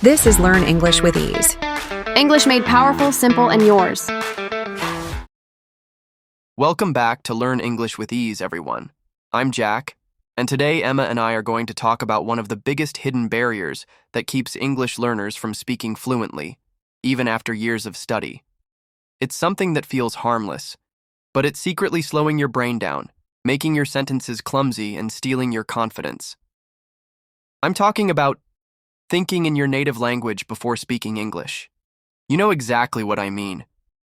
This is Learn English with Ease. English made powerful, simple, and yours. Welcome back to Learn English with Ease, everyone. I'm Jack, and today Emma and I are going to talk about one of the biggest hidden barriers that keeps English learners from speaking fluently, even after years of study. It's something that feels harmless, but it's secretly slowing your brain down, making your sentences clumsy and stealing your confidence. I'm talking about thinking in your native language before speaking English. You know exactly what I mean.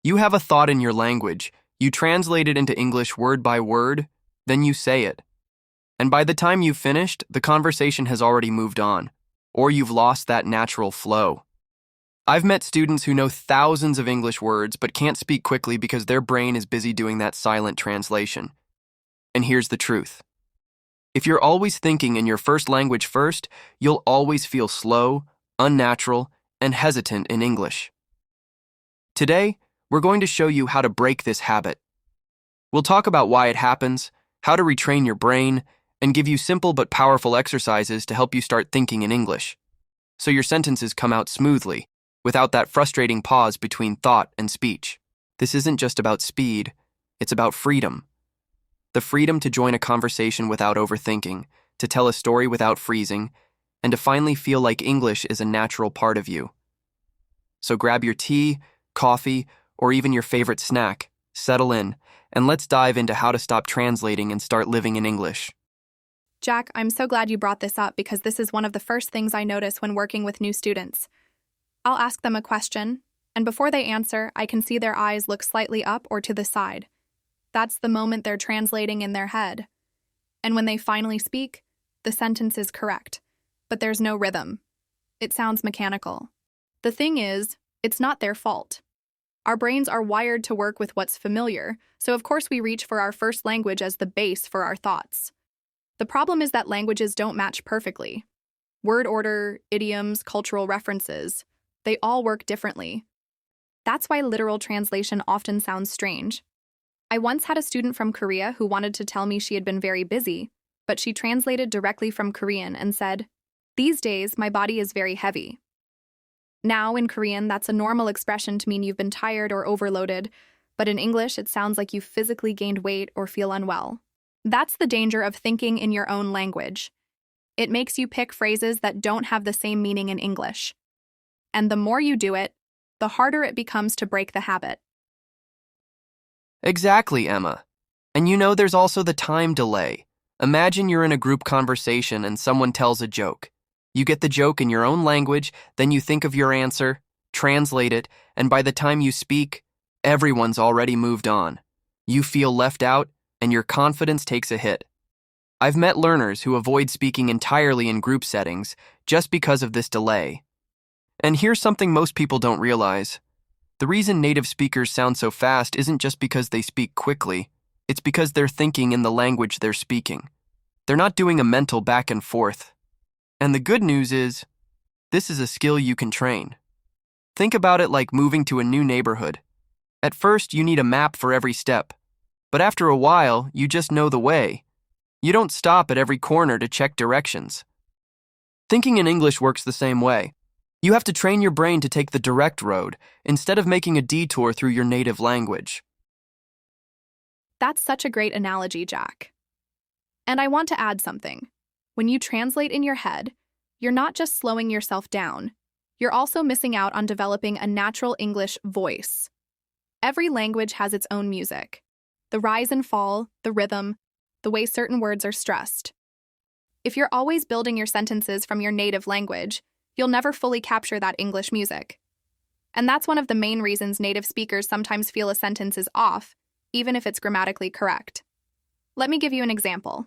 You have a thought in your language, you translate it into English word by word, then you say it. And by the time you've finished, the conversation has already moved on, or you've lost that natural flow. I've met students who know thousands of English words but can't speak quickly because their brain is busy doing that silent translation. And here's the truth. If you're always thinking in your first language first, you'll always feel slow, unnatural, and hesitant in English. Today, we're going to show you how to break this habit. We'll talk about why it happens, how to retrain your brain, and give you simple but powerful exercises to help you start thinking in English, so your sentences come out smoothly, without that frustrating pause between thought and speech. This isn't just about speed, it's about freedom. The freedom to join a conversation without overthinking, to tell a story without freezing, and to finally feel like English is a natural part of you. So grab your tea, coffee, or even your favorite snack, settle in, and let's dive into how to stop translating and start living in English. Jack, I'm so glad you brought this up because this is one of the first things I notice when working with new students. I'll ask them a question, and before they answer, I can see their eyes look slightly up or to the side. That's the moment they're translating in their head. And when they finally speak, the sentence is correct, but there's no rhythm. It sounds mechanical. The thing is, it's not their fault. Our brains are wired to work with what's familiar, so of course we reach for our first language as the base for our thoughts. The problem is that languages don't match perfectly. Word order, idioms, cultural references, they all work differently. That's why literal translation often sounds strange. I once had a student from Korea who wanted to tell me she had been very busy, but she translated directly from Korean and said, "These days, my body is very heavy." Now, in Korean, that's a normal expression to mean you've been tired or overloaded, but in English, it sounds like you've physically gained weight or feel unwell. That's the danger of thinking in your own language. It makes you pick phrases that don't have the same meaning in English. And the more you do it, the harder it becomes to break the habit. Exactly, Emma. And you know there's also the time delay. Imagine you're in a group conversation and someone tells a joke. You get the joke in your own language, then you think of your answer, translate it, and by the time you speak, everyone's already moved on. You feel left out, and your confidence takes a hit. I've met learners who avoid speaking entirely in group settings just because of this delay. And here's something most people don't realize. The reason native speakers sound so fast isn't just because they speak quickly, it's because they're thinking in the language they're speaking. They're not doing a mental back and forth. And the good news is, this is a skill you can train. Think about it like moving to a new neighborhood. At first, you need a map for every step, but after a while, you just know the way. You don't stop at every corner to check directions. Thinking in English works the same way. You have to train your brain to take the direct road instead of making a detour through your native language. That's such a great analogy, Jack. And I want to add something. When you translate in your head, you're not just slowing yourself down, you're also missing out on developing a natural English voice. Every language has its own music. The rise and fall, the rhythm, the way certain words are stressed. If you're always building your sentences from your native language, you'll never fully capture that English music. And that's one of the main reasons native speakers sometimes feel a sentence is off, even if it's grammatically correct. Let me give you an example.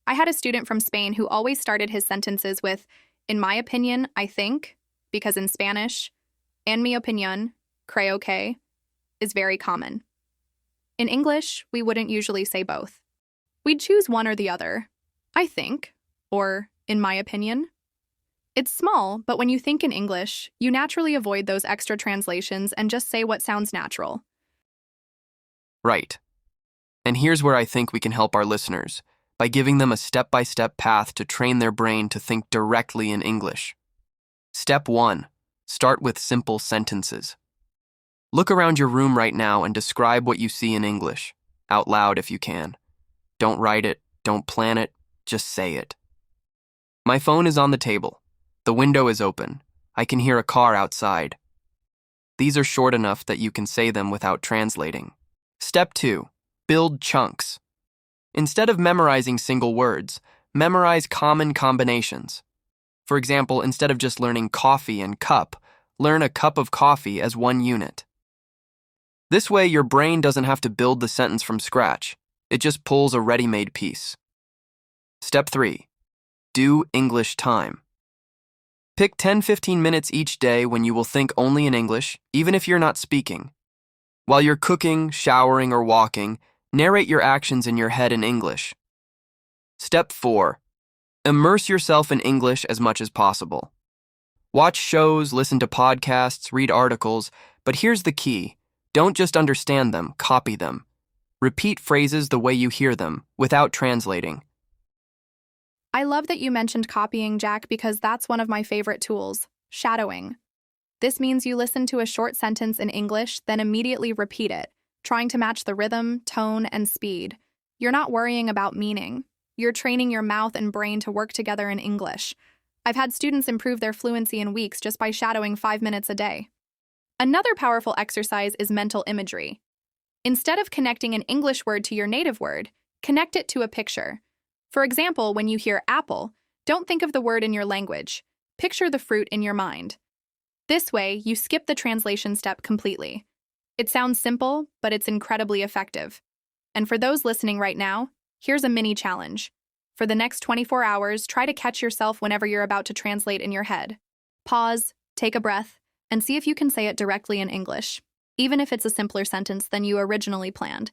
I had a student from Spain who always started his sentences with, "In my opinion, I think," because in Spanish, "en mi opinión," creo que, is very common. In English, we wouldn't usually say both. We'd choose one or the other, "I think," or "in my opinion." It's small, but when you think in English, you naturally avoid those extra translations and just say what sounds natural. Right. And here's where I think we can help our listeners, by giving them a step-by-step path to train their brain to think directly in English. Step 1. Start with simple sentences. Look around your room right now and describe what you see in English, out loud if you can. Don't write it, don't plan it, just say it. My phone is on the table. The window is open. I can hear a car outside. These are short enough that you can say them without translating. Step 2. Build chunks. Instead of memorizing single words, memorize common combinations. For example, instead of just learning coffee and cup, learn a cup of coffee as one unit. This way, your brain doesn't have to build the sentence from scratch. It just pulls a ready-made piece. Step 3. Do English time. Pick 10-15 minutes each day when you will think only in English, even if you're not speaking. While you're cooking, showering, or walking, narrate your actions in your head in English. Step 4. Immerse yourself in English as much as possible. Watch shows, listen to podcasts, read articles, but here's the key. Don't just understand them, copy them. Repeat phrases the way you hear them, without translating. I love that you mentioned copying, Jack, because that's one of my favorite tools, shadowing. This means you listen to a short sentence in English, then immediately repeat it, trying to match the rhythm, tone, and speed. You're not worrying about meaning. You're training your mouth and brain to work together in English. I've had students improve their fluency in weeks just by shadowing 5 minutes a day. Another powerful exercise is mental imagery. Instead of connecting an English word to your native word, connect it to a picture. For example, when you hear apple, don't think of the word in your language. Picture the fruit in your mind. This way, you skip the translation step completely. It sounds simple, but it's incredibly effective. And for those listening right now, here's a mini challenge. For the next 24 hours, try to catch yourself whenever you're about to translate in your head. Pause, take a breath, and see if you can say it directly in English, even if it's a simpler sentence than you originally planned.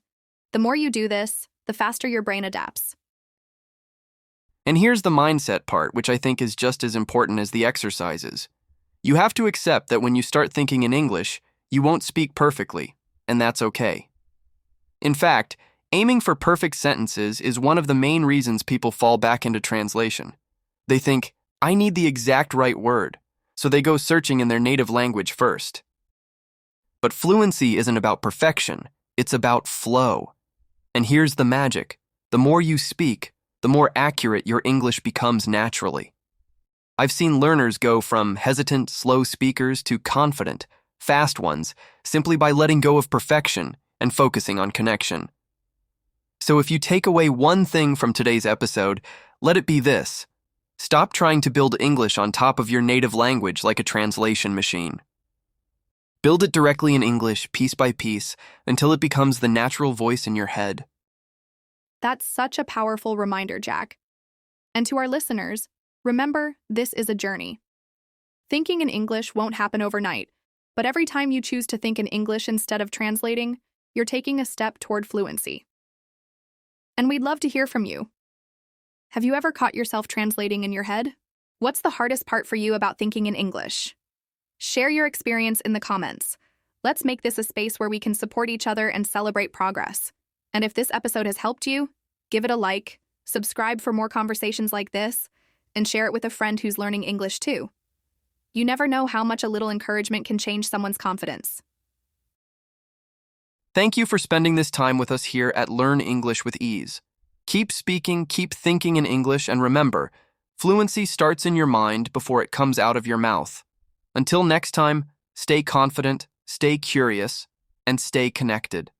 The more you do this, the faster your brain adapts. And here's the mindset part, which I think is just as important as the exercises. You have to accept that when you start thinking in English, you won't speak perfectly, and that's okay. In fact, aiming for perfect sentences is one of the main reasons people fall back into translation. They think, I need the exact right word, so they go searching in their native language first. But fluency isn't about perfection, it's about flow. And here's the magic. The more you speak, the more accurate your English becomes naturally. I've seen learners go from hesitant, slow speakers to confident, fast ones, simply by letting go of perfection and focusing on connection. So if you take away one thing from today's episode, let it be this. Stop trying to build English on top of your native language like a translation machine. Build it directly in English, piece by piece, until it becomes the natural voice in your head. That's such a powerful reminder, Jack. And to our listeners, remember, this is a journey. Thinking in English won't happen overnight, but every time you choose to think in English instead of translating, you're taking a step toward fluency. And we'd love to hear from you. Have you ever caught yourself translating in your head? What's the hardest part for you about thinking in English? Share your experience in the comments. Let's make this a space where we can support each other and celebrate progress. And if this episode has helped you, give it a like, subscribe for more conversations like this, and share it with a friend who's learning English too. You never know how much a little encouragement can change someone's confidence. Thank you for spending this time with us here at Learn English with Ease. Keep speaking, keep thinking in English, and remember, fluency starts in your mind before it comes out of your mouth. Until next time, stay confident, stay curious, and stay connected.